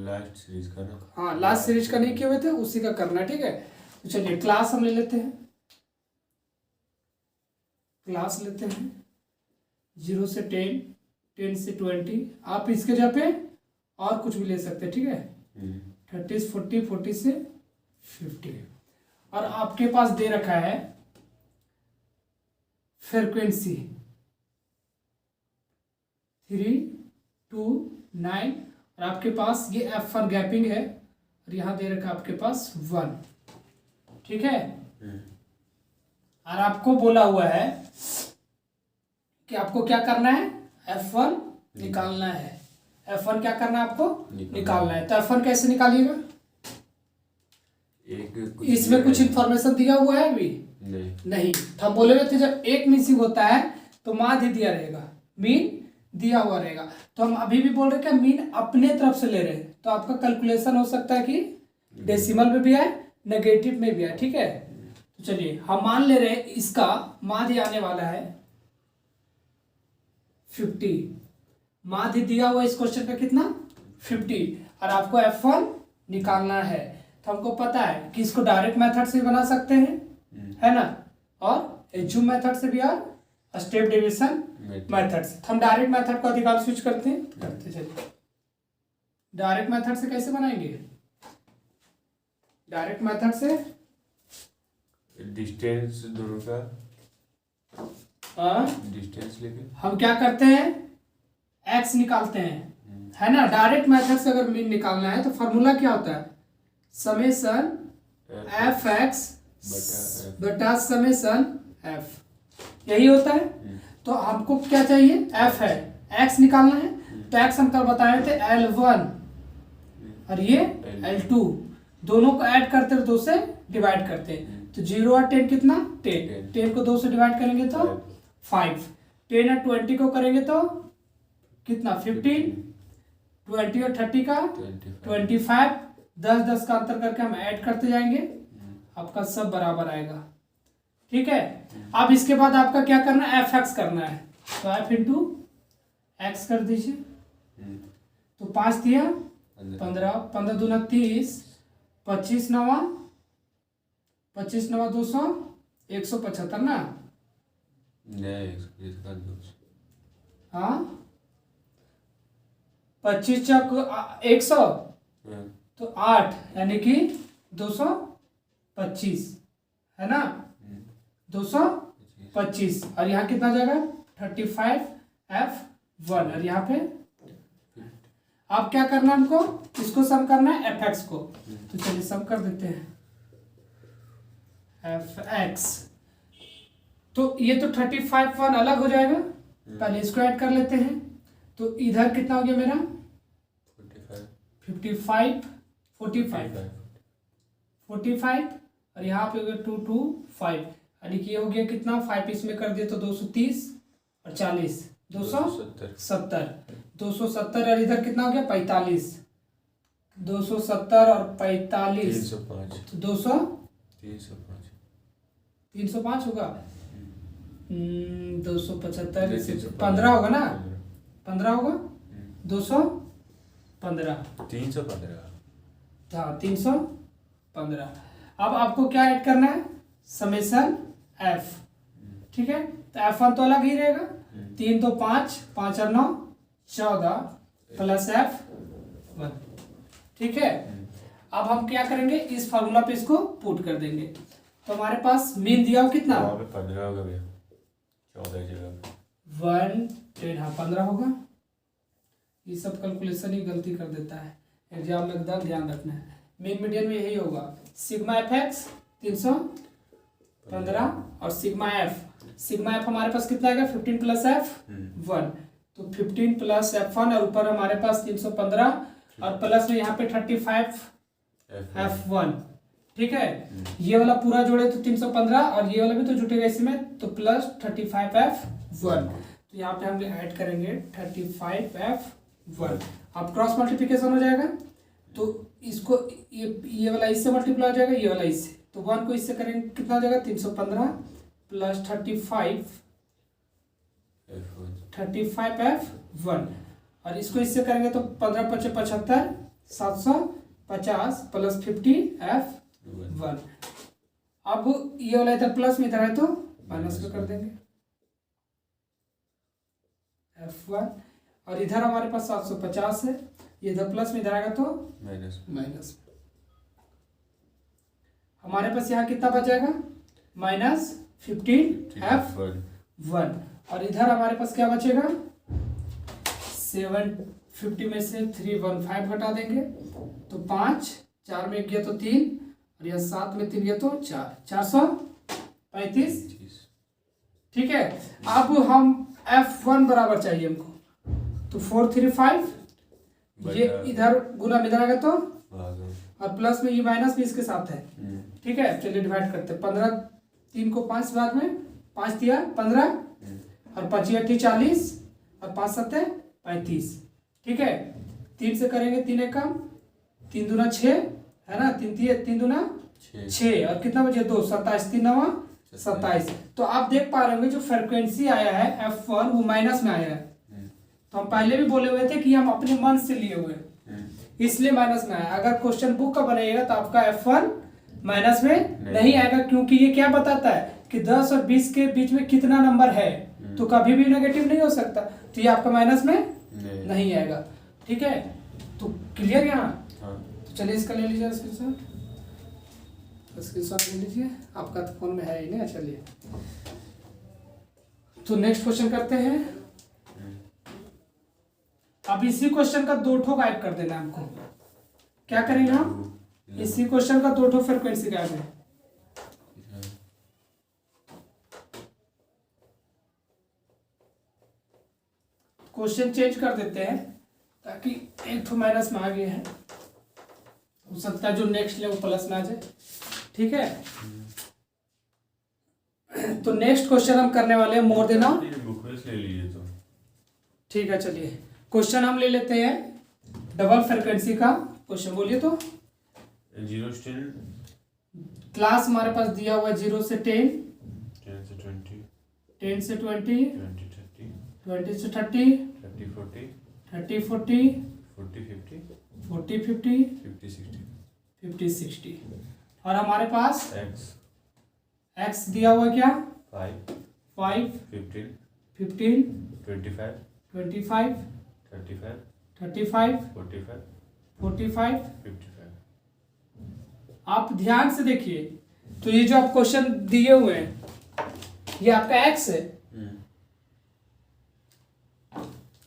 Last series का ना। हाँ, लास्ट सीरीज का नहीं किए हुए थे, उसी का करना है। ठीक है, तो चलिए क्लास हम ले लेते हैं। क्लास लेते हैं 0 से 10, 10 से 20। आप इसके जगह पे और कुछ भी ले सकते हैं। ठीक है, 30 से 40, 40 से 50। और आपके पास दे रखा है फ्रीक्वेंसी 3, 2, 9, और आपके पास ये F1 गैपिंग है, और यहाँ दे रखा है आपके पास 1। ठीक है, और आपको बोला हुआ है कि आपको क्या करना है, F1 निकालना है। F1 क्या करना है आपको, निकालना है। तो F1 कैसे निकालिएगा, इसमें कुछ इंफॉर्मेशन दिया हुआ है अभी नहीं। तो हम बोले हुए थे जब एक मिसिंग होता है तो माध्य दिया रहेगा, मीन दिया हुआ रहेगा। तो हम अभी भी बोल रहे हैं कि मीन अपने तरफ से ले रहे हैं, तो आपका कैलकुलेशन हो सकता है कि डेसिमल में भी है, नेगेटिव में भी है। ठीक है, तो चलिए हम मान ले रहे हैं इसका माध्य आने वाला है 50। माध्य दिया हुआ इस क्वेश्चन का कितना, 50, और आपको F1 निकालना है। तो हमको पता है कि इसको डायरेक्ट मेथड से बना सकते हैं, है ना, और एज्यूम मेथड से भी, और स्टेप डेविएशन मेथड से। हम डायरेक्ट मेथड को अधिकांश यूज करते हैं। चलिए डायरेक्ट मेथड से कैसे बनाएंगे, डायरेक्ट मेथड से डिस्टेंस दोनों का डिस्टेंस लेके हम क्या करते हैं, x निकालते हैं, है ना। डायरेक्ट मेथड से अगर मीन निकालना है तो फॉर्मूला क्या होता है, समेशन fx बटा समेशन f, यही होता है। तो हमको क्या चाहिए, f है, x निकालना है। तो x हम कल बताए थे L1 और ये L2, दोनों को ऐड करते हैं, 2 से डिवाइड करते हैं। तो 0 और 10 कितना, 10 को 2 से डिवाइड करेंगे तो 5, 10 और 20 को करेंगे तो कितना, 15, 20 और 30 का 25, 10 का अंतर करके हम ऐड करते जाएंगे, आपका सब बराबर आएगा। ठीक है, अब इसके बाद आपका क्या करना है, fx करना है। तो f इंटू एक्स कर दीजिए। तो 5 दिया 15, 15 दूना 30, 25 नवा 200, 175 ना। हाँ, 25 चौक 100, तो 8 यानी कि 225, है ना, 225। और यहाँ कितना जाएगा, 35 F1, और यहाँ पे अब क्या करना है हमको, इसको सम करना है fx को। तो चलिए सम कर देते हैं fx। तो ये तो 35 1 अलग हो जाएगा, पहले इसको ऐड कर लेते हैं। तो इधर कितना हो गया मेरा 45, 45, और यहाँ पे हो गया 2, 2, 5, यानी कि ये हो गया कितना, 5 इसमें कर दिए तो 230 और 40, 270, 270, और इधर कितना हो गया 45, 270 और 45, 305 होगा, 275, 15 होगा ना, 15 होगा, 215, 315, हाँ 315। अब आपको क्या ऐड करना है, समेशन f। ठीक है, तो f1 तो अलग ही रहेगा, 3 तो 5, 5 और 9 14 प्लस f1। ठीक है, अब हम क्या करेंगे, इस फार्मूला पे इसको पुट कर देंगे। तो हमारे पास मीन दिया हो कितना, 15 होगा भैया, 14 जगह 1 10, हाँ 15 होगा। ये सब कैलकुलेशन ही गलती कर देता है, एग्जाम में एकदम ध्यान रखना है। मीन मीडियन में यही होगा, सिग्मा fx 315 और सिग्मा f हमारे पास कितना आएगा, 15 प्लस f1, तो 15 प्लस f1, और ऊपर हमारे पास 315, और प्लस में यहाँ पे 35 f1। ठीक है, ये वाला पूरा जोड़े तो 315, और ये वाला भी तो जुटेगा इसमें, तो प्लस 35 f1। तो यहाँ पे हम ऐड करेंगे 35 f1। अब क्रॉस मल्टीप्लिकेशन हो जाएगा, तो इसको ये वाला इससे मल्टीप्लाई हो जाएगा, ये वाला इससे, तो 1 को इससे करेंगे कितना हो जाएगा, 315 प्लस 35 f1, और इसको इससे करेंगे तो 15 × 5 = 75, 750 प्लस 50 F1। अब ये वाला इधर प्लस में इधर है तो माइनस में कर देंगे F1, और इधर हमारे पास 750 है, ये इधर प्लस में इधर आएगा तो माइनस। हमारे पास यहाँ कितना बच जाएगा -15F1, और इधर हमारे पास क्या बचेगा 750 में से 315 घटा देंगे तो 5, 4 में गया तो 3, और यह 7 में 3 गया तो 4, 435। ठीक है, अब हम F1 बराबर चाहिए हमको, तो 435, ये इधर गुना में इधर आएगा तो, और प्लस में ये माइनस भी इसके साथ है। ठीक है, चलिए डिवाइड करते हैं। 15, 3 को 5 भाग में, 5 दिया 15, और 5 8 40, और 5 7 35। ठीक है, 3 से करेंगे 3 एक कम, 3 दूना 6 है ना, 3 दूना 6, और कितना बचे 2, 27, 3 9 27। तो आप देख पा रहे होंगे जो फ्रिक्वेंसी आया है F1 वो माइनस में आया है। तो हम पहले भी बोले हुए थे कि हम अपने मन से लिए हुए, इसलिए माइनस में आया। अगर क्वेश्चन बुक का बनाइएगा तो आपका F1 माइनस में नहीं आएगा, क्योंकि ये क्या बताता है कि 10 और 20 के बीच में कितना नंबर है, तो कभी भी नेगेटिव नहीं हो सकता, तो ये आपका माइनस में नहीं आएगा। ठीक है, तो क्लियर यहाँ। तो चलिए इसका ले लीजिए स्क्रीनशॉट ले लीजिए, आपका तो फोन में है ही नहीं। चलिए तो नेक्स्ट क्वेश्चन करते हैं। अब इसी क्वेश्चन का 2 ठो गायब कर देना हमको। क्या करेंगे हम, इसी क्वेश्चन का 2 ठो फ्रिक्वेंसी गायब है। क्वेश्चन चेंज कर देते हैं ताकि एक ठो माइनस में आ गए हैं, हो सकता है जो नेक्स्ट ले वो प्लस में आ जाए। ठीक है, तो नेक्स्ट क्वेश्चन हम करने वाले हैं मोर देन ले लीजिए तो। ठीक है, चलिए क्वेश्चन हम ले लेते हैं डबल फ्रिक्वेंसी का क्वेश्चन। बोलिए तो। 0 से 10, क्लास हमारे पास दिया हुआ है 0 से 10, 10 से 20, 10 से 20, 20 30, 20 से 30, 30 40, 30 40, 40 50, 40 50, 50 60, 50 60, और हमारे पास x दिया हुआ है क्या 5, 5, 15, 15, 25, 25, 35, 35, 45, 45, 55। आप ध्यान से देखिए, तो ये जो आप क्वेश्चन दिए हुए हैं ये आपका x है,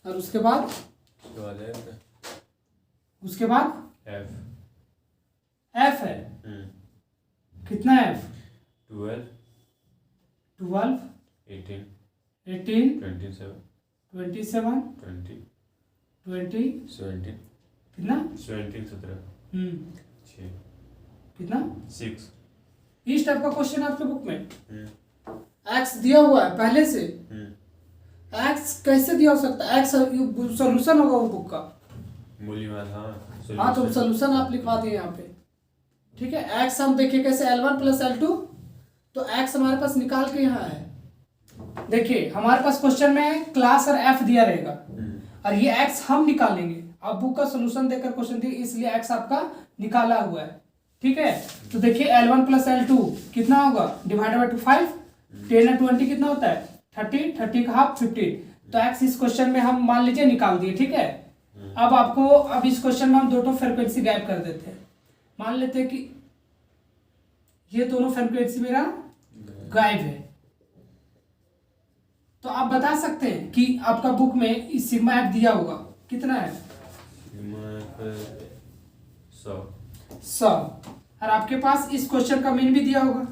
और उसके बाद f है। कितना है f? 12, 12, 18, 18, 27, 27, 20, 20, 17, कितना 17 17, 6, कितना 6। इस टाइप का क्वेश्चन आपके बुक में x दिया हुआ है पहले से। x कैसे दिया हो सकता है, x सोल्यूशन होगा वो बुक का मूल्यवान। हाँ, तो सोल्यूशन आप लिखवा दिए यहाँ पे। ठीक है, x हम देखिए कैसे L1 प्लस L2, तो x हमारे पास निकाल के यहाँ है। देखिए हमारे पास क्वेश्चन में क्लास और f दिया रहेगा, और ये x हम निकालेंगे। अब बुक का सोल्यूशन देकर क्वेश्चन दिए, इसलिए x आपका निकाला हुआ है। ठीक है, तो देखिए L1 प्लस L2 कितना होगा, डिवाइडेड बाय 5, 10 और 20 कितना होता है 30, 30 का हाफ 15। तो x इस क्वेश्चन में हम मान लीजिए निकाल दिए। ठीक है, अब इस क्वेश्चन में हम 2 फ्रीक्वेंसी गायब कर देते हैं। मान लेते हैं कि ये दोनों फ्रीक्वेंसी मेरा गायब है, तो आप बता सकते हैं कि आपका बुक में इस सिग्मा एफ दिया होगा कितना है 100, और आपके पास इस क्वेश्चन का मीन भी दिया होगा।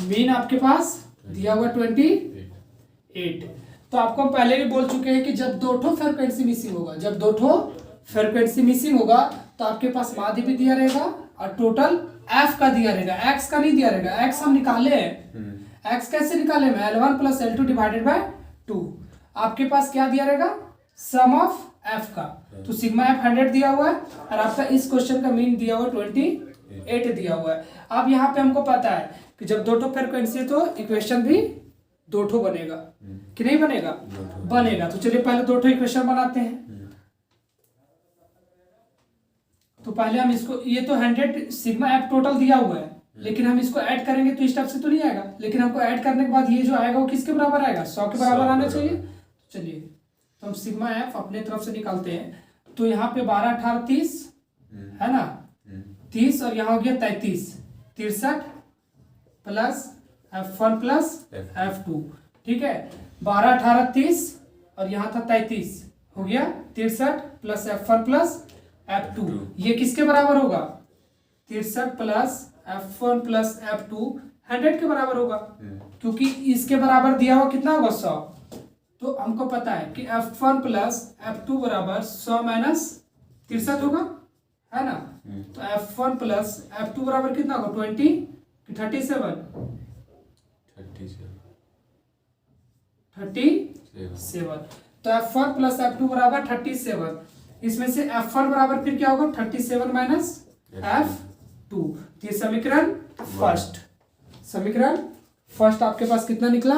मीन आपके पास दिया हुआ 28। तो आपको हम पहले भी बोल चुके हैं कि जब 2 फ्रीक्वेंसी मिसिंग होगा, जब 2 फ्रीक्वेंसी मिसिंग होगा तो आपके पास माध्य भी दिया रहेगा और टोटल एफ का दिया रहेगा, एक्स का नहीं दिया रहेगा। एक्स हम निकाले हैं, एक्स कैसे निकाले हैं, L1 plus L2 divided by 2। आपके पास क्या दिया रहेगा, सम ऑफ एफ का। तो सिग्मा एफ 100 दिया हुआ है, और आपका इस क्वेश्चन का मीन दिया हुआ 28 दिया हुआ है। अब यहाँ पे हमको पता है कि जब 2 फ्रीक्वेंसी है तो इक्वेशन भी 2 ठो बनेगा कि नहीं बनेगा? बनेगा। तो चलिए पहले 2 ठो इक्वेशन बनाते हैं। तो पहले हम इसको, ये तो 100 सिग्मा एफ टोटल दिया हुआ है, लेकिन हम इसको ऐड करेंगे तो इस टाइप से तो नहीं आएगा, लेकिन हमको ऐड करने के बाद ये जो आएगा वो किसके बराबर आएगा? 100 के बराबर आना चाहिए। चलिए तो हम सिग्मा एफ अपने तरफ से निकालते हैं। तो यहाँ पे 12 18 30 है ना, 30 और यहाँ हो गया 33, 63 प्लस F1 प्लस F2, ठीक है। 12 18 30 और यहाँ था 33, हो गया 63 प्लस F1 प्लस F2। ये किसके बराबर होगा? 63 प्लस F1 प्लस F2 100 के बराबर होगा, क्योंकि इसके बराबर दिया हुआ कितना होगा? 100। तो हमको पता है कि F1 प्लस F2 बराबर 100 माइनस 63 होगा, है ना। तो F1 प्लस F2 बराबर कितना होगा? 20 कि 37? 37। तो F1 प्लस F2 बराबर 37। इसमें से F1 बराबर फिर क्या होगा? 37 माइनस F2। तो ये समीकरण फर्स्ट, समीकरण फर्स्ट आपके पास कितना निकला?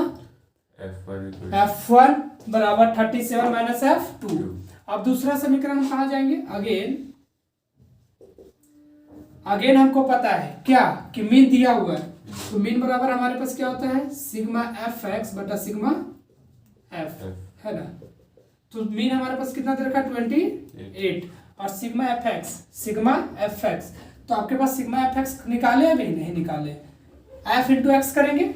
F1 बराबर 37 माइनस F2। अब दूसरा समीकरण हम कहाँ जाएंगे? अगेन हमको पता है क्या कि मीन दिया हुआ है। तो मीन बराबर हमारे पास क्या होता है? सिग्मा एफ एक्स बटा सिग्मा एफ, है ना। तो मीन हमारे पास कितना दे रखा है? 28 और sigma F x, sigma F x. तो आपके पास सिग्मा एफ एक्स निकाले अभी? नहीं निकाले। एफ इंटू एक्स करेंगे।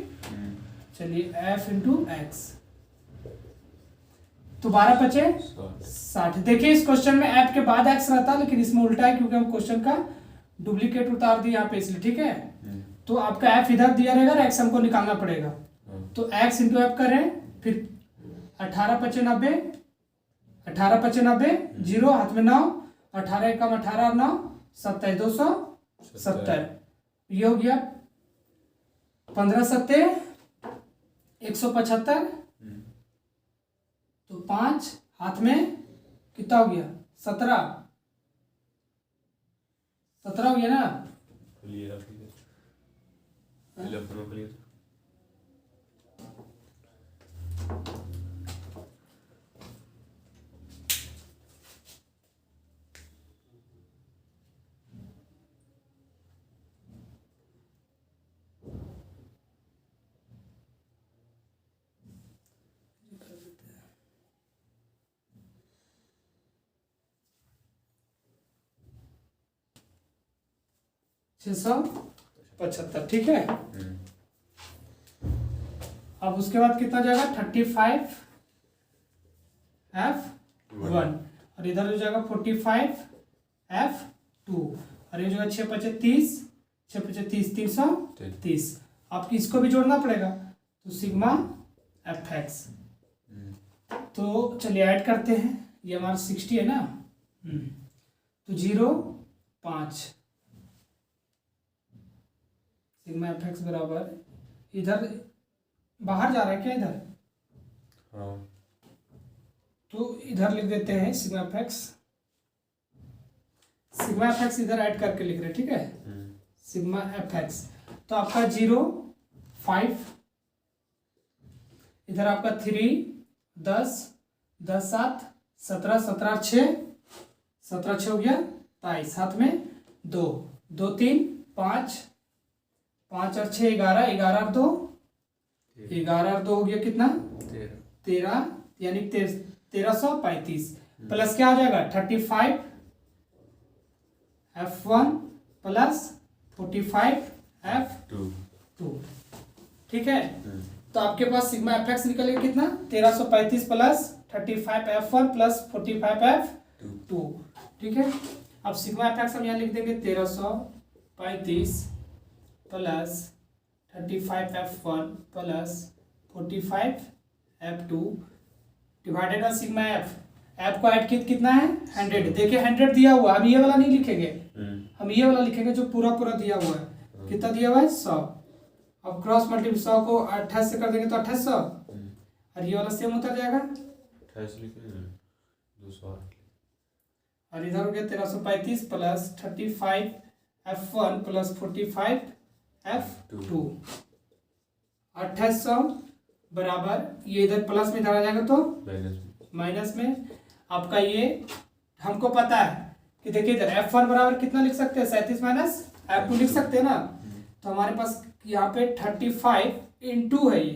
चलिए एफ इंटू एक्स, तो 12 बचे 60। देखिए इस क्वेश्चन में एफ के बाद एक्स रहता, लेकिन इसमें उल्टा है क्योंकि हम क्वेश्चन का डुप्लीकेट उतार दिए यहाँ पे, इसलिए, ठीक है। तो आपका एफ इधर दिया रहेगा और एक्स हमको निकालना पड़ेगा। तो एक्स इंटू एफ करें, फिर 18 पचे 90, 18 पचे 90, 0 हाथ में 9, 18 कम 18 और 9 27, 270। ये हो गया 15 सत्ते 175। तो 5 हाथ में कितना हो गया? 17 हो गया ना। छः 675, ठीक है। अब उसके बाद कितना जाएगा? 35 F1 और इधर जो जाएगा 45 F2 और ये जो है 6 पचे 30, 6 पचे 30, 330। आपको इसको भी जोड़ना पड़ेगा। तो सिग्मा एफ एक्स, तो चलिए ऐड करते हैं। ये हमारा 60 है ना। तो 0 5 सिग्मा एफ एक्स बराबर, इधर बाहर जा रहा है क्या इधर? हाँ। तो इधर लिख देते हैं sigma F x. Sigma F x इधर ऐड करके लिख रहे हैं, ठीक है। सिग्मा एफ एक्स, तो आपका 0 5, इधर आपका 3 10 10 7 17 17 6 17 6 हो गया 23, साथ में 2 2 3 5 5 और 6 11 11 और 2 11 और 2 हो गया कितना? 13, यानी 1335 प्लस क्या हो जाएगा? 35 F1 प्लस 45 F2, ठीक है। तो आपके पास सिग्मा एफ एक्स निकलेगा कितना? 1335 प्लस 35 F1 प्लस 45 F2, ठीक है। अब सिग्मा एफ एक्स हम यहाँ लिख देंगे 1335 plus 35 F1 plus 45 F2 divided by sigma F. F को ऐड कितना है? 100। देखिए 100 दिया हुआ, हम ये वाला नहीं लिखेंगे, हम ये वाला लिखेंगे जो पूरा पूरा दिया हुआ है। कितना दिया हुआ है? 100। अब क्रॉस मल्टीप्लाई 100 को 28 से कर देंगे तो 2800 और ये वाला सेम उतर जाएगा 28 लिखेंगे 200 और इधर हो गया 1335 प्लस 35 F1 प्लस 45 F2 2800 बराबर ये इधर प्लस में इधर आ जाएगा तो माइनस माइनस में। आपका ये हमको पता है कि देखिए इधर F1 बराबर कितना लिख सकते हैं 37 माइनस F2 लिख सकते हैं ना। तो हमारे पास यहाँ पे 35 इंटू है ये,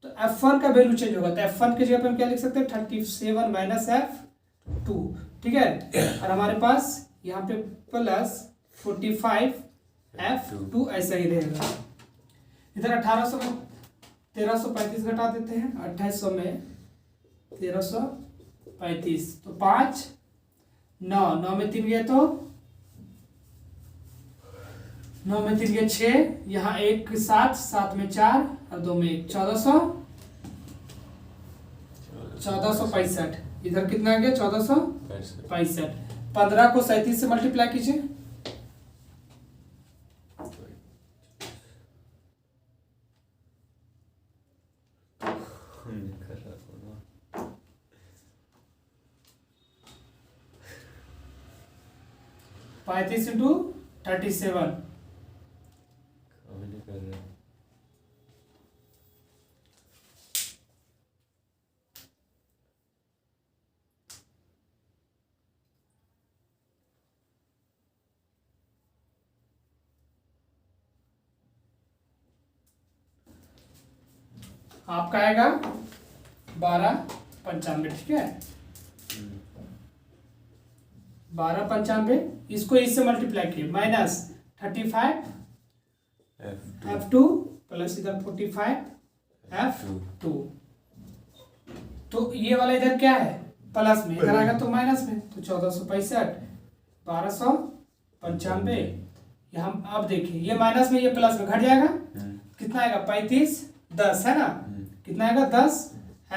तो F1 का वैल्यू चेंज होगा, तो F1 की जगह पे हम क्या लिख सकते हैं 37 माइनस F2, ठीक है। और हमारे पास यहाँ पे प्लस 45 F2 ऐसा ही रहेगा। इधर 1800 में 1335 घटा देते हैं, 2800 में 1335, तो 5 9 9 में 3 गए तो 9 में 3 गए 6, यहाँ 1 7 7 में 4 और 2 में 1 1465। इधर कितना आ गया 1465। 15 को 37 से मल्टीप्लाई कीजिए, पैंतीस इंटू 37, आपका आएगा 1295, ठीक है। 1295 इसको इससे मल्टीप्लाई किए, माइनस 35 F2 प्लस इधर 45 F2, तो ये वाला इधर क्या है प्लस में, इधर आएगा तो माइनस में, तो 1465 1295। यहाँ अब देखिए ये माइनस में ये प्लस में घट जाएगा, कितना आएगा 35 10 है ना, कितना आएगा 10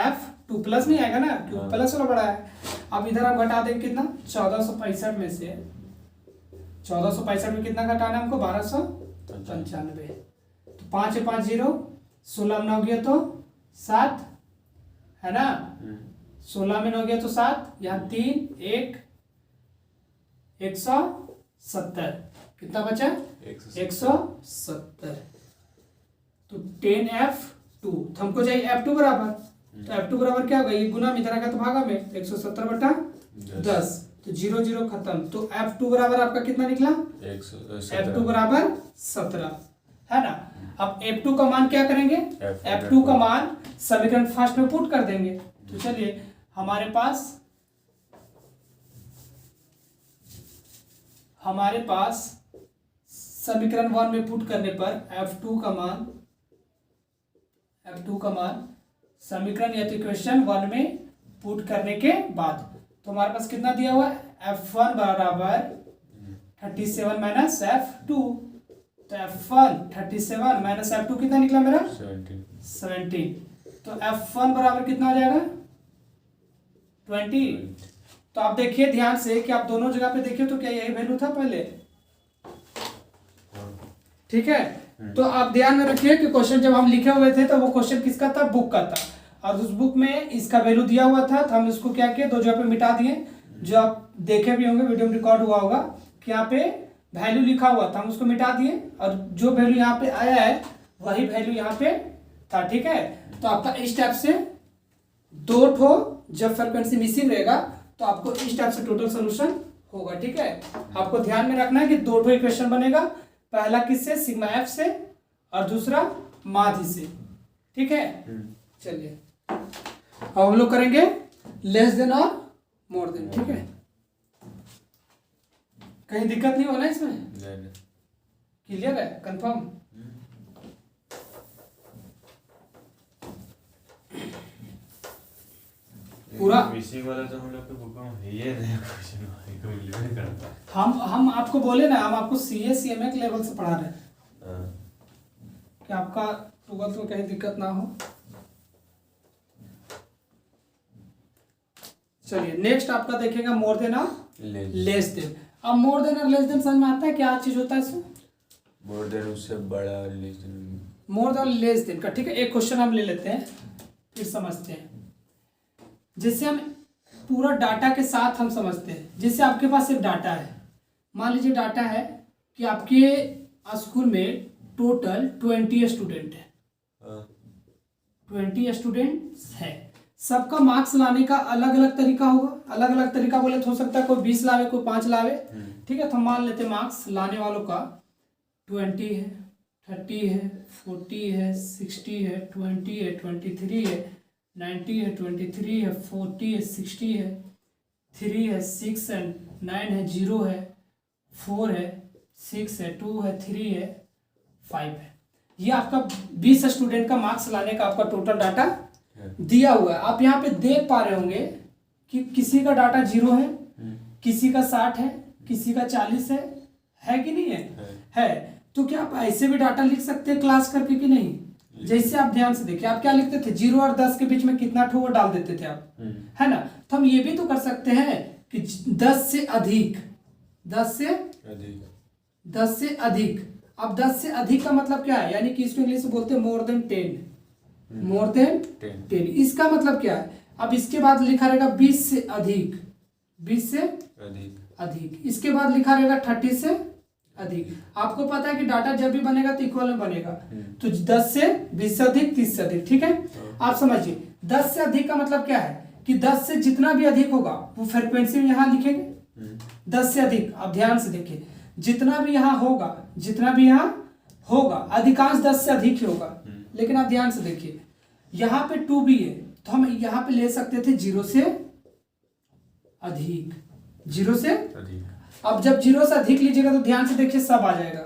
F2 प्लस नहीं आएगा ना क्योंकि प्लस वाला बड़ा है। अब इधर हम घटा देंगे कितना 1465 में से 1465 में कितना घटाना है हमको 1295, तो 5 है 5 0, 16 में 9 गया तो 7 है ना, 16 में 9 गया तो 7, यहाँ 3 1 170, कितना बचा 170, तो 10 F2, तो हमको चाहिए F2 बराबर, तो F2 बराबर क्या होगा, ये गुना में इधर आएगा तो भागा में 170 बटा 10, तो 0 0 खत्म, तो F2 बराबर आपका कितना निकला F2 बराबर 17 है ना। अब F2 का मान क्या करेंगे, F2 का मान समीकरण फर्स्ट में पुट कर देंगे, तो चलिए हमारे पास समीकरण 1 में पुट करने पर F2 का मान समीकरण या तो इक्वेशन 1 में पुट करने के बाद, तो हमारे पास कितना दिया हुआ है F1 बराबर 37 माइनस F2, तो F1 37 माइनस F2 कितना निकला मेरा 17, तो F1 बराबर कितना हो जाएगा 20। तो आप देखिए ध्यान से कि आप दोनों जगह पे देखिए तो क्या यही वैल्यू था पहले, ठीक है। तो आप ध्यान में रखिए कि क्वेश्चन जब हम लिखे हुए थे तो वो क्वेश्चन किसका था, बुक का था, और उस बुक में इसका वैल्यू दिया हुआ था, तो हम इसको क्या किए दो जगह पे मिटा दिए, जो आप देखे भी होंगे वीडियो में रिकॉर्ड हुआ होगा कि यहाँ पे वैल्यू लिखा हुआ था, हम उसको मिटा दिए और जो वैल्यू यहाँ पे आया है वही वैल्यू यहाँ पे था, ठीक है। तो आपका इस टाइप से 2 ठो जब फ्रीक्वेंसी मिसिंग रहेगा तो आपको इस टाइप से टोटल सोल्यूशन होगा, ठीक है। आपको ध्यान में रखना है कि 2 ठो इक्वेशन बनेगा, पहला किससे सिग्मा एफ से और दूसरा माध्य से, ठीक है। चलिए अब हम लोग करेंगे लेस देन और मोर देन, ठीक है। कहीं दिक्कत नहीं होना इसमें, क्लियर है, कंफर्म। पूरा मिसिंग वाला तो हम लोग के बुक में है ये नहीं, क्वेश्चन कोई लिख नहीं करता। हम आपको बोले ना, हम आपको सीए सीएमए के लेवल से पढ़ा रहे हैं कि आपका 12th में कहीं दिक्कत ना हो। चलिए नेक्स्ट आपका देखेगा मोर देन और लेस देन। अब मोर देन और लेस देन समझ में आता है क्या चीज होता है इसमें, मोर देन उससे बड़ा, less than more than less than का, ठीक है। एक क्वेश्चन हम ले लेते हैं फिर समझते हैं, जिससे हम पूरा डाटा के साथ हम समझते हैं। जैसे आपके पास एक डाटा है, मान लीजिए डाटा है कि आपके स्कूल में टोटल 20 स्टूडेंट है, 20 स्टूडेंट्स है। सबका मार्क्स लाने का अलग अलग तरीका होगा। अलग अलग तरीका बोले तो हो सकता है कोई 20 लावे, कोई 5 लावे। ठीक है, तो मान लेते मार्क्स लाने वालों का 20 है, 30 है, 40 है, 60 है, 20 है, 23 है, 90 है, 23 है, 40 है, 60 है, 3 है, 6 है, 9 है, 0 है, 4 है, 6 है, 2 है, 3 है, 5 है। ये आपका 20 स्टूडेंट का मार्क्स लाने का आपका टोटल डाटा दिया हुआ है। आप यहाँ पे देख पा रहे होंगे कि किसी का डाटा 0 है, किसी का 60 है, किसी का 40 है कि नहीं है? तो क्या आप ऐसे भी डाटा लिख सकते हैं क्लास करके कि नहीं? जैसे आप ध्यान से देखिए, आप क्या लिखते थे, 0 और 10 के बीच में कितना ठो डाल देते थे आप, है ना? तो हम ये भी तो कर सकते हैं कि 10 से अधिक, 10 से अधिक। अब 10 से अधिक का मतलब क्या है? यानी कि इसको इंग्लिश में बोलते हैं मोर देन 10, मोर देन 10। इसका मतलब क्या है? अब इसके बाद लिखा रहेगा 20 से अधिक, 20 से अधिक। इसके बाद लिखा रहेगा 30 से अधिक। आपको पता है कि डाटा जब भी बनेगा तो इक्वल में बनेगा, तो 10 से 20 से अधिक, 30 से अधिक। ठीक है, आप समझिए 10 से अधिक का मतलब क्या है कि 10 से जितना भी अधिक होगा वो फ्रीक्वेंसी में यहाँ लिखेंगे। 10 से अधिक, आप ध्यान से देखिए, जितना भी यहाँ होगा अधिकांश 10 से अधिक ही होगा। लेकिन आप ध्यान से देखिए, यहाँ पे 2 भी है तो हम यहाँ पे ले सकते थे 0 से अधिक, 0 से अधिक। अब जब 0 से अधिक लीजिएगा तो ध्यान से देखिए सब आ जाएगा।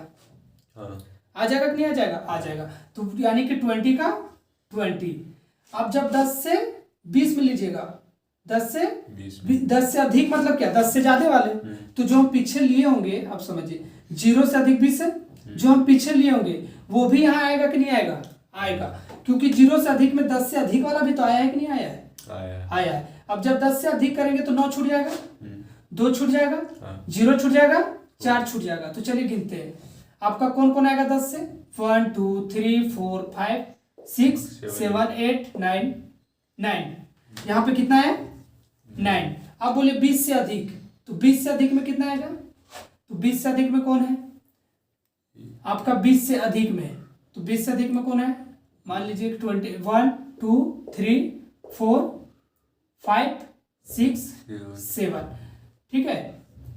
आ जाएगा कि नहीं आ जाएगा? आ जाएगा। तो यानी कि 20 का 20। अब जब 10 से 20 में लीजिएगा, 10 से अधिक मतलब क्या? 10 से ज्यादा वाले। तो जो हम पीछे लिए होंगे, आप समझिए 0 से अधिक 20 है, जो हम पीछे लिए होंगे वो भी यहाँ आएगा कि नहीं आएगा? आएगा, क्योंकि 0 से अधिक में 10 से अधिक वाला भी तो आया है कि नहीं आया है? आया है। अब जब 10 से अधिक करेंगे तो 9 छूट जाएगा, 2 छूट जाएगा, 0 छूट जाएगा, 4 छूट जाएगा। तो चलिए गिनते हैं, आपका कौन कौन आएगा 10 से? 1 2 3 4 5 6 7 8 9। यहाँ पे कितना है? 9। अब बोले 20 से अधिक, तो 20 से अधिक में कितना आएगा? तो 20 से अधिक में कौन है आपका? 20 से अधिक में, तो 20 से अधिक में कौन है? मान लीजिए 20, 1 2 3 4 5 6 7। ठीक है,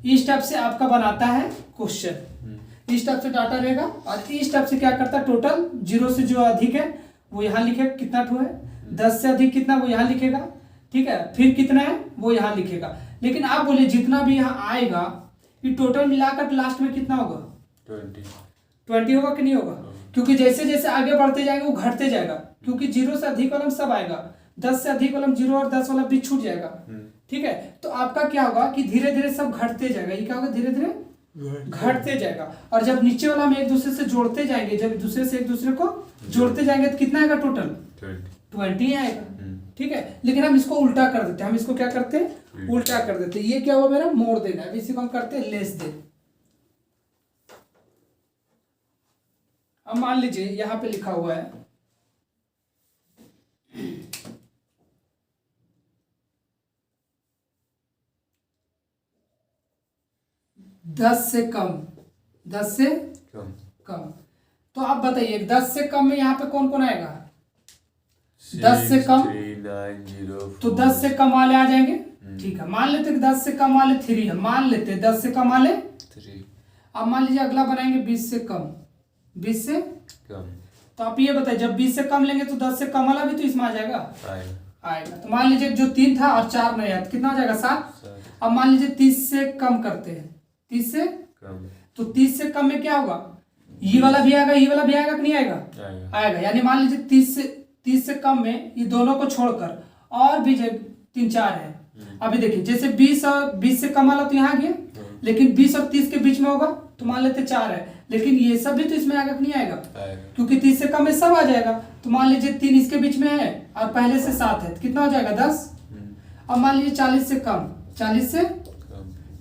इस टाइप से आपका बनाता है क्वेश्चन। इस टाइप से डाटा रहेगा और इस टाइप से क्या करता है, टोटल 0 से जो अधिक है वो यहाँ लिखेगा कितना ठो है, 10 से अधिक कितना वो यहाँ लिखेगा। ठीक है, फिर कितना है वो यहाँ लिखेगा। लेकिन आप बोले जितना भी यहाँ आएगा ये टोटल मिलाकर लास्ट में कितना होगा? 20 होगा कि नहीं होगा? क्योंकि जैसे जैसे आगे बढ़ते जाएंगे वो घटते जाएगा, क्योंकि 0 से अधिक वाला सब आएगा, 10 से अधिक वाला 0 और 10 वाला भी छूट जाएगा। ठीक है, तो आपका क्या होगा कि धीरे धीरे सब घटते जाएगा। ये क्या होगा? धीरे धीरे घटते जाएगा। और जब नीचे वाला हम एक दूसरे से जोड़ते जाएंगे, जब दूसरे से एक दूसरे को जोड़ते जाएंगे तो कितना आएगा? टोटल 20 आएगा। ठीक है, लेकिन हम इसको उल्टा कर देते हैं। हम इसको क्या करते हैं? उल्टा कर देते हैं। ये क्या हुआ मेरा? मोड़ देना है। इसी को हम करते हैं लेस देन। अब मान लीजिए यहाँ पे लिखा हुआ है 10 से कम, 10 से कम। तो आप बताइए 10 से कम में यहाँ पे कौन कौन आएगा? 10 से कम, 3 9 0 तो 10 से कम वाले आ जाएंगे। ठीक है, मान लेते 10 से कम वाले 3 है, मान लेते 10 से कम वाले 3। अब मान लीजिए अगला बनाएंगे 20 से कम, 20 से कम। तो आप ये बताइए जब 20 से कम लेंगे तो 10 से कम वाला भी तो इसमें आ जाएगा, आएगा। तो मान लीजिए जो 3 था और 4 नहीं आया तो कितना हो जाएगा? 7। अब मान लीजिए 30 से कम करते हैं, 30 से कम, तो 30 से कम में क्या होगा? ये वाला भी आएगा, ये वाला भी आएगा कि नहीं आएगा? आएगा। यानी मान लीजिए 30 से कम में ये दोनों को छोड़कर और भी 3 4 है। अभी देखिए जैसे 20 और 20 से कम वाला तो यहाँ गया, लेकिन 20 और 30 के बीच में होगा तो मान लेते 4 है, लेकिन ये सब भी तो इसमें आएगा कि नहीं आएगा? क्योंकि 30 से कम में सब आ जाएगा। तो मान लीजिए 3 इसके बीच में है और पहले से 7 है तो कितना हो जाएगा? 10। अब मान लीजिए 40 से कम, 40 से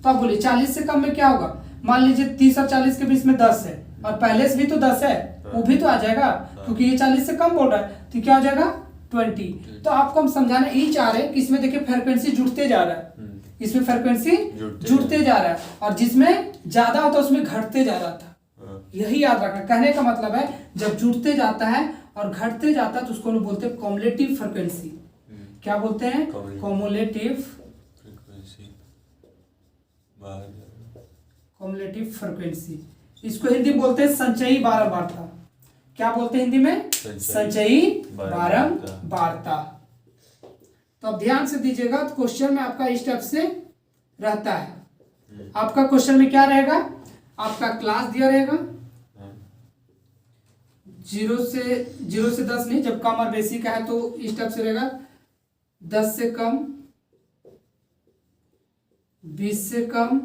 तो आप बोलिए 40 से कम में क्या होगा? मान लीजिए 30 और 40 के बीच में 10 है और पहले से भी तो 10 है, वो भी तो आ जाएगा क्योंकि ये 40 से कम बोल रहा है, तो क्या हो जाएगा? 20। तो आपको हम समझाना ये चाह रहे हैं कि इसमें देखिए फ्रीक्वेंसी जुड़ते जा रहा है, इसमें फ्रीक्वेंसी जुड़ते जा रहा है और जिसमें ज्यादा होता है उसमें घटते जा रहा था। यही याद रखना, कहने का मतलब है जब जुड़ते जाता है और घटते जाता तो उसको हम बोलते हैं कॉमुलेटिव फ्रिक्वेंसी। क्या बोलते हैं? Cumulative frequency, cumulative frequency. इसको हिंदी में बोलते हैं संचयी बारंबारता। क्या बोलते हैं हिंदी में? संचयी बारंबारता। तो अब ध्यान से दीजिएगा, तो क्वेश्चन में आपका इस टाइप से रहता है। आपका क्वेश्चन में क्या रहेगा? आपका क्लास दिया रहेगा 0 से 10 नहीं, जब कम और बेसी का है तो इस टाइप से रहेगा 10 से कम, 20 से कम,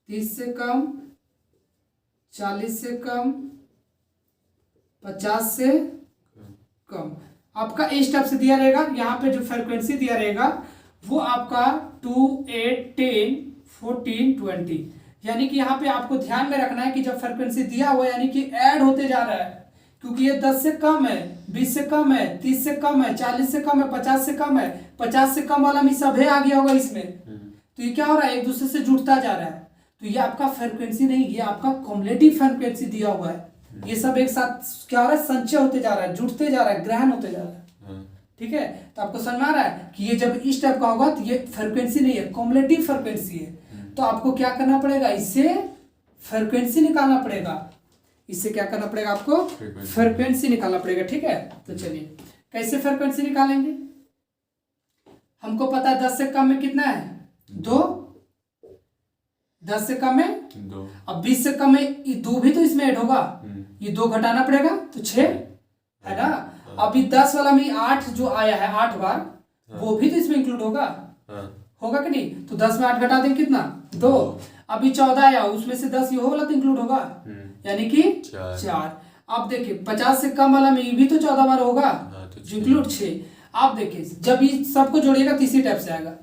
30 से कम, 40 से कम, 50 से कम। आपका इस टाइप से दिया रहेगा। यहाँ पे जो फ्रीक्वेंसी दिया रहेगा वो आपका 2, 8, 10, 14, 20। यानी कि यहाँ पे आपको ध्यान में रखना है कि जब फ्रीक्वेंसी दिया हुआ है यानी कि ऐड होते जा रहा है, क्योंकि ये 10 से कम है, 20 से कम है, 30 से कम है, 40 से कम है, 50 से कम है, 50 से कम वाला में सभे आ गया होगा इसमें। तो ये क्या हो रहा है? एक दूसरे से जुड़ता जा रहा है। तो ये आपका फ्रीक्वेंसी नहीं, ये आपका कॉमुलेटिव फ्रीक्वेंसी दिया हुआ है। ये सब एक साथ क्या हो रहा है? संचय होते जा रहा है, जुड़ते जा रहा है, ग्रहण होते जा रहा है। ठीक है, तो आपको समझ में आ रहा है कि ये जब इस टाइप का होगा तो ये फ्रीक्वेंसी नहीं है, कॉमुलेटिव फ्रीक्वेंसी है। तो आपको क्या करना पड़ेगा? इससे फ्रीक्वेंसी निकालना पड़ेगा। इससे क्या करना पड़ेगा? आपको फ्रीक्वेंसी निकालना पड़ेगा। ठीक है, तो चलिए कैसे फ्रीक्वेंसी निकालेंगे? हमको पता है 10 से कम में कितना है? 2। 10 से कम है 2। अब 20 से कम है, ये 2 भी तो इसमें ऐड होगा, ये 2 घटाना पड़ेगा तो 6 है ना। अभी 10 वाला में 8 जो आया है 8 बार, वो भी तो इसमें इंक्लूड होगा, होगा कि नहीं? तो 10 में 8 घटा दें कितना? 2। अभी 14 आया, उसमें से 10 ये वाला तो इंक्लूड होगा, यानी कि 4। अब देखिए 50 से कम वाला में ये भी तो 14 बार होगा, जो इंक्लूड 6। आप देखिए जब ये सबको जोड़िएगा तो इसी टाइप से आएगा।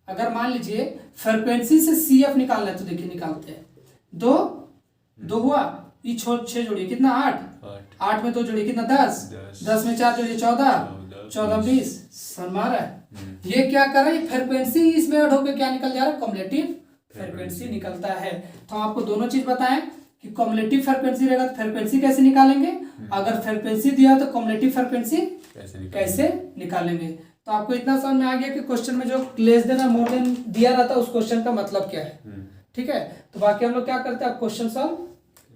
अगर मान लीजिए फ्रीक्वेंसी से CF निकालना है तो देखिए निकालते हैं। 2 हुआ, ये 6 जोड़िए कितना? 8 में 2 जोड़िए कितना? 10 में 4 जोड़िए 14 20। समझ रहा है? ये क्या कर रहा है? फ्रीक्वेंसी इसमें ऐड होकर क्या निकल जा रहा है? कॉमुलेटिव फ्रीक्वेंसी निकलता है। तो हम आपको दोनों चीज बताएं कि कॉमुलेटिव फ्रीक्वेंसी रहेगा तो फ्रीक्वेंसी कैसे निकालेंगे, अगर फ्रीक्वेंसी दिया तो कॉमुलेटिव फ्रीक्वेंसी कैसे निकालेंगे। तो आपको इतना समझ में आ गया कि क्वेश्चन में जो लेस देन और मोर देन दिया रहता है उस क्वेश्चन का मतलब क्या है। ठीक है, तो बाकी हम लोग क्या करते हैं? अब क्वेश्चन सॉल्व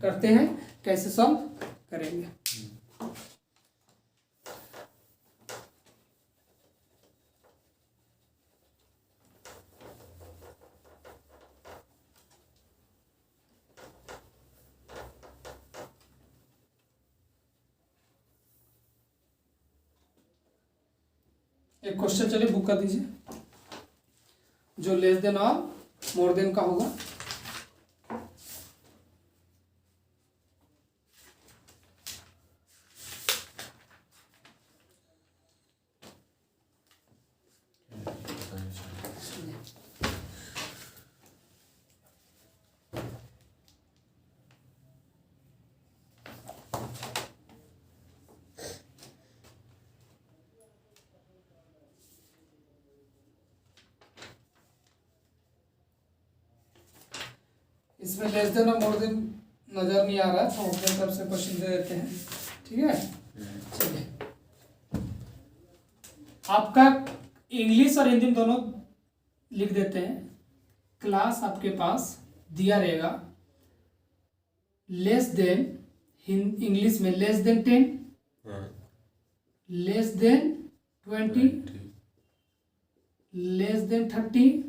करते हैं। कैसे सॉल्व करेंगे? एक क्वेश्चन चलिए बुक कर दीजिए जो लेस देन और मोर देन का होगा। इसमें लेस देन और मोर देन नजर नहीं आ रहा है, तो अपने तरफ से क्वेश्चन दे देते हैं। ठीक है, चलिए आपका इंग्लिश और हिंदी दोनों लिख देते हैं। क्लास आपके पास दिया रहेगा लेस देन, इंग्लिश में less than 10, less than 20, less than 30,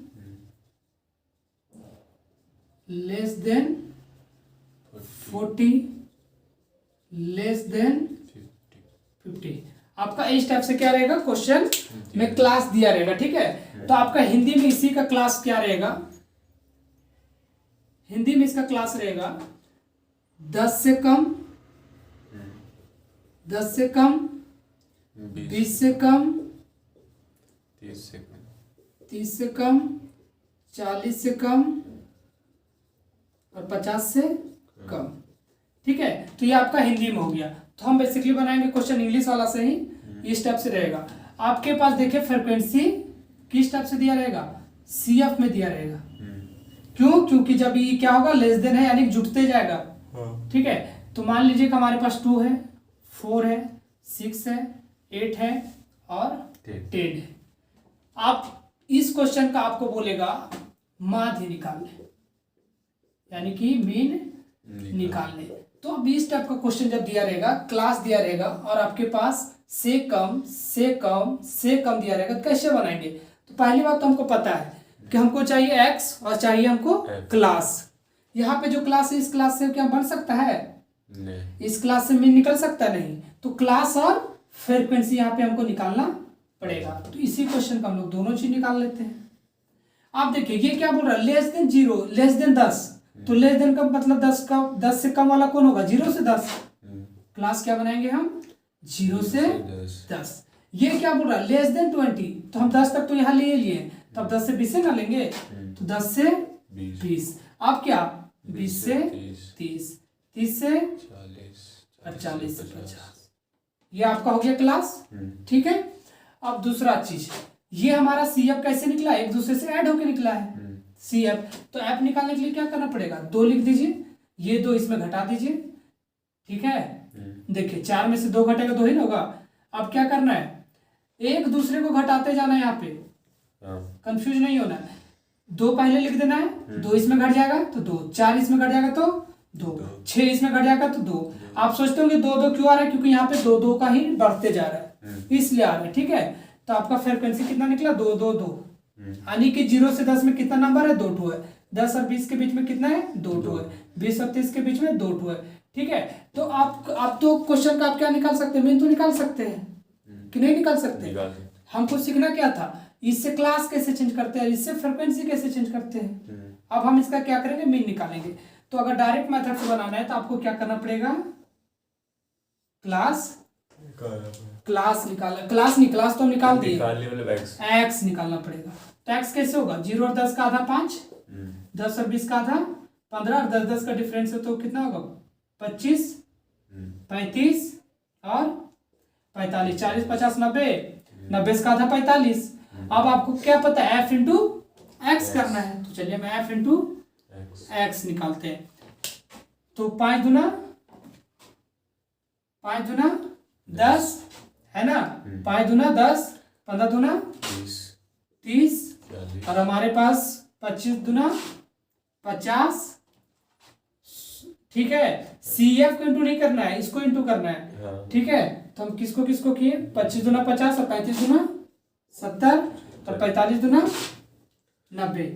less than 40, less than 50। आपका इस टाइप से क्या रहेगा? क्वेश्चन में क्लास दिया रहेगा। ठीक है, तो आपका हिंदी में इसी का क्लास क्या रहेगा? हिंदी में इसका क्लास रहेगा 10 से कम, 10 से कम, 20 से कम, 30 से कम, 40 से कम और 50 से कम। ठीक है, तो ये आपका हिंदी में हो गया। तो हम बेसिकली बनाएंगे क्वेश्चन इंग्लिश वाला से ही, इस टाइप से रहेगा। आपके पास देखिए फ्रीक्वेंसी किस टाइप से दिया रहेगा? CF में दिया रहेगा। क्यों? क्योंकि जब ये क्या होगा? लेस देन है यानी जुटते जाएगा। ठीक है, तो मान लीजिए कि हमारे पास 2 है, 4 है, 6 है, 8 है और 10 है। आप इस क्वेश्चन का आपको बोलेगा माध्य निकालने, यानी कि मीन निकालने। तो अब इस टाइप का क्वेश्चन जब दिया रहेगा, क्लास दिया रहेगा और आपके पास से कम दिया रहेगा, तो कैसे बनाएंगे? तो पहली बात तो हमको पता है कि हमको चाहिए एक्स और चाहिए हमको क्लास। यहाँ पे जो क्लास है, इस क्लास से क्या बन सकता है? नहीं। इस क्लास से मीन निकल सकता नहीं, तो क्लास और फ्रीक्वेंसी यहाँ पे हमको निकालना पड़ेगा। तो इसी क्वेश्चन का हम लोग दोनों चीज निकाल लेते हैं। आप देखिए ये क्या बोल रहा है, लेस देन 0, लेस देन 10। तो लेस देन का मतलब 10 से कम वाला कौन होगा? 0 से 10। क्लास क्या बनाएंगे हम? 0 से 10। ये क्या बोल रहा है, लेस देन 20। तो हम 10 तक तो यहाँ ले लिए, तो अब 10 से 20 से ना लेंगे, तो 10 से 20। अब क्या, 20 से 30, 30 से 40 से 50। ये आपका हो गया क्लास। ठीक है। अब दूसरा चीज, ये हमारा CF कैसे निकला? एक दूसरे से ऐड होके निकला है CF। तो ऐप निकालने के लिए क्या करना पड़ेगा? 2 लिख दीजिए, ये 2 इसमें घटा दीजिए। ठीक है। देखिए 4 में से 2 घटेगा 2 ही ना होगा। अब क्या करना है, एक दूसरे को घटाते जाना है, यहाँ पे कंफ्यूज नहीं होना है। 2 पहले लिख देना है, 2 इसमें घट जाएगा तो 2, 4 इसमें घट जाएगा तो 2, 6 इसमें घट जाएगा तो 2। आप सोचते होंगे 2 क्यों आ रहा है? क्योंकि यहाँ पे 2 का ही बढ़ते जा रहा है, इसलिए आ रहा है। ठीक है। तो आपका फ्रीक्वेंसी कितना निकला? 2 यानी कि 0 से 10 में कितना नंबर है? 2 है। 10 और 20 के बीच में कितना है? 2 है। 20 और 30 के बीच में 2 है। ठीक है। तो आप तो क्वेश्चन का आप क्या निकाल सकते हैं? मीन तो निकाल सकते हैं कि नहीं निकाल सकते? हमको सीखना क्या था, इससे क्लास कैसे चेंज करते हैं, इससे फ्रीक्वेंसी कैसे चेंज करते हैं। अब हम इसका क्या करेंगे, मीन निकालेंगे। तो अगर डायरेक्ट मेथड से बनाना है तो आपको क्या करना पड़ेगा, क्लास तो हम निकाल दिए, एक्स निकालना पड़ेगा। तो एक्स कैसे होगा, 0 और 10 का आधा 5, 10 और 20 का आधा 15, और 10 का डिफरेंस है तो कितना होगा 25, 35 और 45, 40 50 90, 90 का आधा 45। अब आपको क्या पता है, एफ इंटू एक्स करना है। तो चलिए मैं एफ इंटू एक्स निकालते हैं। तो 5 दूना 10 है ना, 5 दूना 10, 15 दूना 30 और हमारे पास 25 दूना 50। ठीक है। CF को इंटू नहीं करना है, इसको इंटू करना है। ठीक है। तो हम किसको किसको किए, 25 दूना 50 और 35 दूना 70 और 45 दूना 90।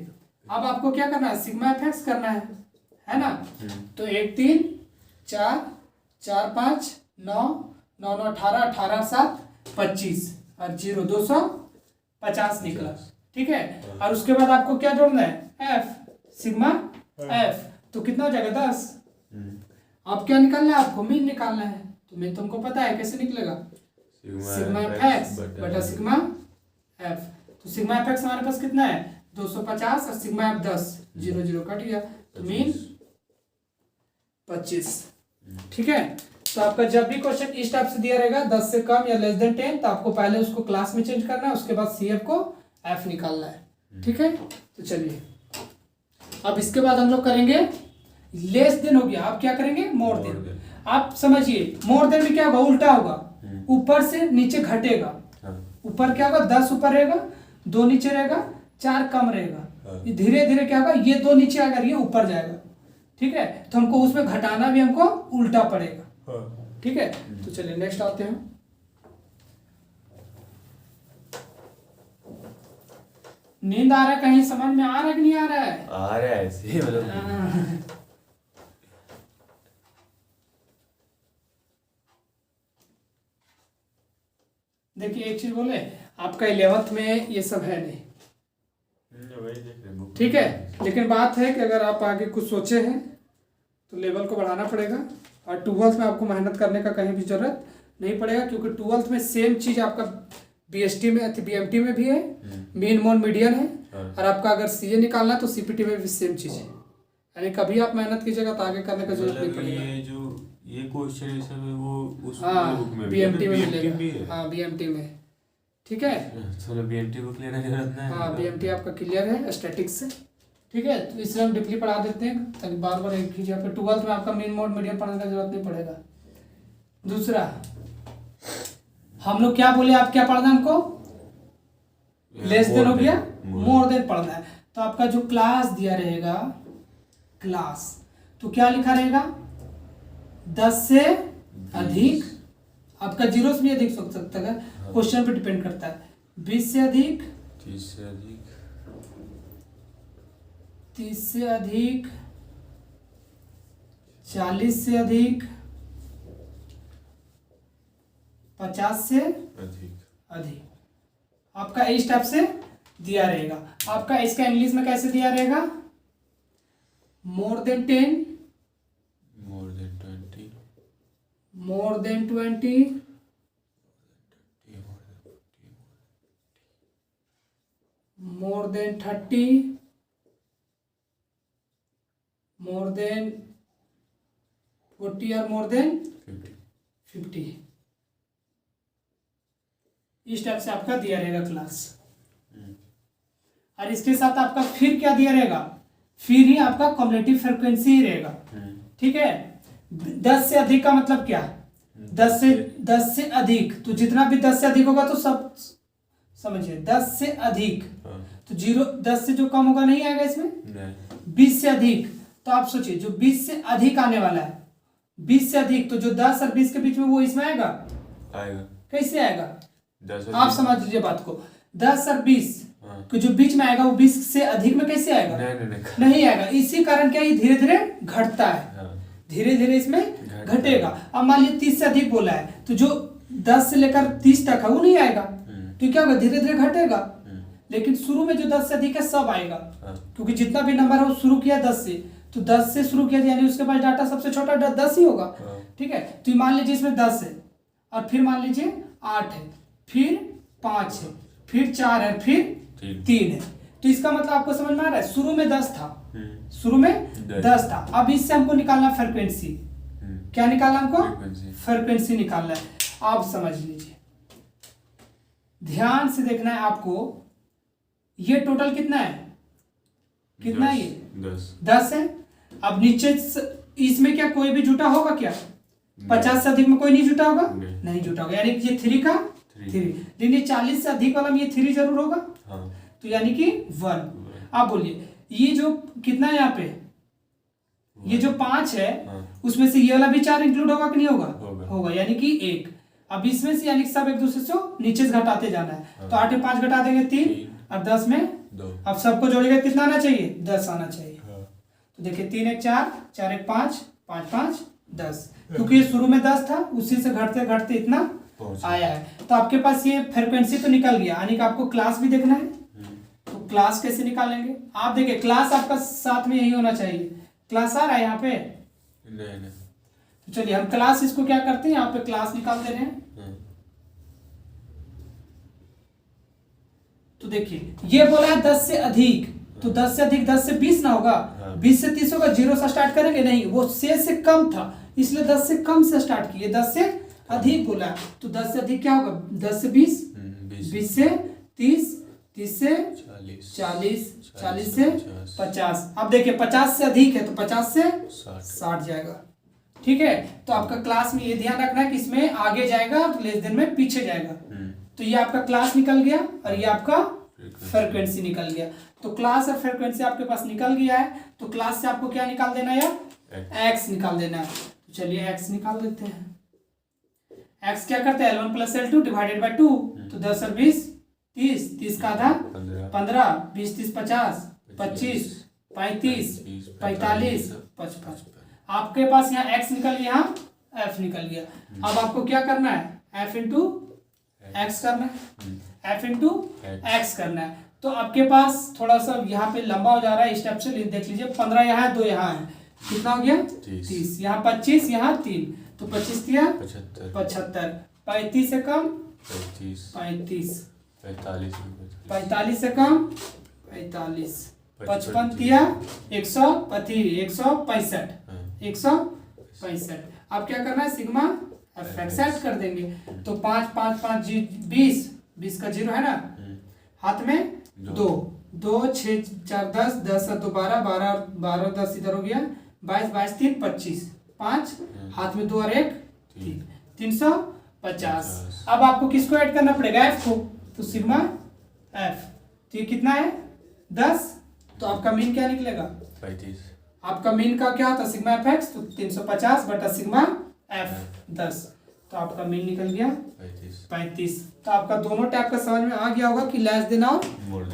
अब आपको क्या करना है, सिग्मा FX करना है ना। तो 1 3 4 4 5 9 9 9 18 18 7 25 और 0 250 निकला। ठीक है। और उसके बाद आपको क्या जोड़ना है, F सिग्मा F। तो कितना हो जाएगा 10। अब क्या निकालना है आपको, मीन निकालना है। तो मीन तुमको पता है कैसे निकलेगा, सिग्मा FX बटा सिग्मा F। तो सिग्मा FX हमारे पास कितना है 250 और सिग्मा F 10, 0 0 कट गया तो मीन 25। ठीक है। तो आपका जब भी क्वेश्चन इस टाइप से दिया रहेगा 10 से कम या लेस देन 10, तो आपको पहले उसको क्लास में चेंज करना है, उसके बाद CF को F निकालना है। ठीक है। तो चलिए अब इसके बाद हम लोग करेंगे लेस देन हो गया, आप क्या करेंगे मोर देन। आप समझिए मोर देन में क्या होगा, उल्टा होगा, ऊपर से नीचे घटेगा। ऊपर क्या होगा 10 ऊपर रहेगा, 2 नीचे रहेगा, 4 कम रहेगा। ये धीरे धीरे क्या होगा, ये 2 नीचे आएगा, ये ऊपर जाएगा। ठीक है। तो हमको उसमें घटाना भी हमको उल्टा पड़ेगा। ठीक है। तो चलिए नेक्स्ट आते हैं। नींद आ रहा है, कहीं समझ में आ रहा है कि नहीं आ रहा है? आ रहा है ऐसे मतलब। देखिए एक चीज बोले, आपका 11th में ये सब है नहीं। ठीक है। लेकिन बात है कि अगर आप आगे कुछ सोचे हैं तो लेवल को बढ़ाना पड़ेगा। और 12th में आपको मेहनत करने का कहीं भी जरूरत नहीं पड़ेगा, क्योंकि 12th में सेम चीज आपका BST में BMT में भी है, मेन मोड मीडियन है। और आपका अगर CA निकालना है तो CPT में भी सेम चीज है। यानी कभी आप मेहनत कीजिएगा तो आगे करने का जरूरत नहीं पड़ेगा। ये क्वेश्चन सब है वो उस बुक में BMT में मिलेगा। हाँ BMT में। ठीक है। चलो BMT बुक लेने की जरूरत नहीं। हाँ BMT आपका क्लियर है स्टैटिक्स से। ठीक है। तो इसलिए हम डीपली पढ़ा देते हैं ताकि बार बार एक ही जगह पे 12th में आपका मेन मोड मीडियम पढ़ने का जरूरत नहीं पड़ेगा। दूसरा हम लोग क्या बोले, आप क्या पढ़ना है हमको, लेस देन हो गया, मोर देन पढ़ना है। तो आपका जो क्लास दिया रहेगा, क्लास, तो क्या लिखा रहेगा, 10 से अधिक, आपका 0 से भी अधिक हो सकता है, क्वेश्चन पे डिपेंड करता है। 20 से अधिक, 30 से अधिक, 30 से अधिक, 40 से अधिक, 50 से अधिक। आपका इस टाइप से दिया रहेगा। आपका इसका इंग्लिश में कैसे दिया रहेगा, more than 10, more than 20, more than 20, more than 30, more than 40 और मोर देन 50। इस टाइप से आपका दिया रहेगा क्लास। और इसके साथ आपका फिर क्या दिया रहेगा, फिर ही आपका कॉम्युलेटिव फ्रीक्वेंसी ही रहेगा। ठीक है, 10 से अधिक का मतलब क्या, 10 से अधिक, तो जितना भी 10 से अधिक होगा तो सब समझिए, 10 से अधिक तो 10 से जो कम होगा नहीं आएगा इसमें। 20 से अधिक, तो आप सोचिए जो 20 से अधिक आने वाला है, 20 से अधिक, तो जो 10 और 20 के बीच में वो इसमें आएगा, कैसे आएगा, आप समझ लीजिए बात को। 10 और 20 तो जो बीच में आएगा वो 20 से अधिक में कैसे आएगा, नहीं आएगा। इसी कारण क्या ये धीरे धीरे घटता है, धीरे धीरे इसमें घटेगा। अब मान लीजिए 30 से अधिक बोला है, तो जो 10 से लेकर 30 तक है वो नहीं आएगा, तो क्या होगा, धीरे धीरे घटेगा। लेकिन शुरू में जो 10 से अधिक है सब आएगा, क्योंकि जितना भी नंबर है वो शुरू किया 10 से, तो 10 से शुरू किया, यानी उसके पास डाटा सबसे छोटा 10 ही होगा। ठीक है, तो मान लीजिए इसमें 10 है, और फिर मान लीजिए 8 है, फिर 5 है, फिर 4 है, फिर 3 है। तो इसका मतलब आपको समझ में आ रहा है, शुरू में 10 था, शुरू में 10 था। अब इससे हमको निकालना फ्रीक्वेंसी, क्या निकालना हमको, फ्रीक्वेंसी निकालना है। आप समझ लीजिए, ध्यान से देखना है आपको, ये टोटल कितना है, कितना है, ये 10 है। अब नीचे इसमें क्या कोई भी जुटा होगा क्या, 50 से अधिक में कोई नहीं जुटा होगा, नहीं जुटा होगा, यानी कि ये 3 का 3। लेकिन ये 40 से अधिक वाला में ये 3 जरूर होगा, तो यानी कि 1। आप बोलिए ये जो कितना है यहाँ पे, ये जो 5 है, उसमें से ये वाला भी 4 इंक्लूड होगा कि नहीं होगा, होगा, यानी कि 1। अब इसमें से यानी कि सब एक दूसरे से नीचे से घटाते जाना है, तो 8 में 5 घटा देंगे 3, और 10 में 2। अब सबको जोड़ेगा कितना आना चाहिए, 10 आना चाहिए। तो देखिए 3 1 4, 4 1 5, 5 5 10, क्योंकि ये शुरू में 10 था, उसी से घटते घटते इतना आया है। तो आपके पास ये फ्रीक्वेंसी तो निकल गया, यानी कि आपको क्लास भी देखना है। तो क्लास कैसे निकालेंगे, आप देखिए क्लास आपका साथ में यही होना चाहिए। क्लास आ रहा है यहाँ पे, नहीं। तो चलिए हम क्लास इसको क्या करते हैं, यहाँ पे क्लास निकाल दे रहे हैं। तो देखिए ये बोला है 10 से अधिक, तो 10 से अधिक 10 से 20 ना होगा, 20 से 30 होगा, 0 से स्टार्ट करेंगे, नहीं वो से कम था, इसलिए 10 से कम से स्टार्ट किए। 10 से अधिक बोला, तो 10 से अधिक क्या होगा, 10 से 20, 20 से 30, 30 से 40, 40 से 50। अब देखिए 50 से अधिक है, तो 50 से 60 जाएगा। ठीक है, तो आपका क्लास में ये ध्यान रखना है कि इसमें आगे जाएगा तो लेस देन में पीछे जाएगा। तो ये आपका क्लास निकल गया, और ये आपका फ्रीक्वेंसी निकल गया। तो क्लास और फ्रीक्वेंसी आपके पास निकल गया है, तो क्लास से आपको क्या निकाल देना है, एक्स निकाल देना है। तो चलिए एक्स निकाल देते हैं। एक्स क्या करते हैं, L1 + L2 डिवाइडेड बाय 2, तो 10 और 20 30, 30 का आधा 15, 20 30 50, 25 35 45 55। आपके पास यहाँ x निकल गया, यहाँ f निकल गया। अब आपको क्या करना है, f इंटू एक्स करना है, f इंटू एक्स करना है। तो आपके पास थोड़ा सा यहाँ पे लंबा हो जा रहा है, इस टाइप से देख लीजिए। 15 यहाँ है, 2 यहाँ है, कितना हो गया 30, यहाँ 25, यहाँ 3, तो 25 दिया 75, 35 से कम 35, 45 से कम 45, 55 दिया 165, 165। अब क्या करना है, सिग्मा एफ एक्स ऐड कर देंगे। तो 5 5 5 20, 20 का 0 है ना, हाथ में 2 2 6 4 10, 10 और 2 12, 12 12 10 इधर हो गया, 22 22 3 25, 5 हाथ में 2 और 1 3, 50। अब आपको किसको ऐड करना पड़ेगा, एफ को, तो सिग्मा एफ, तो ये कितना है 10, तो आपका मीन क्या निकलेगा 35। आपका मीन का क्या होता है सिग्मा एफ एक्स, तो 350 बटा सिग्मा एफ 10, तो आपका मीन निकल गया 35। तो आपका दोनों टाइप का समझ में आ गया होगा कि लेस देन और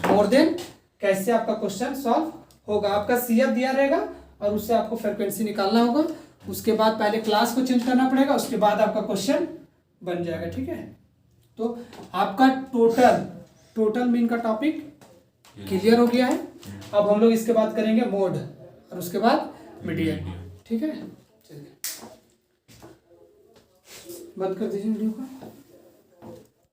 मोर देन कैसे आपका क्वेश्चन सॉल्व होगा। आपका सीएफ दिया रहेगा और उससे आपको फ्रीक्वेंसी निकालना होगा, उसके बाद पहले क्लास को चेंज करना पड़ेगा, उसके बाद आपका क्वेश्चन बन जाएगा। ठीक है, तो आपका टोटल मीन का टॉपिक क्लियर हो गया है। अब हम लोग इसके बाद करेंगे मोड और उसके बाद मीडियन। ठीक है, चलिए बंद कर दीजिए वीडियो को।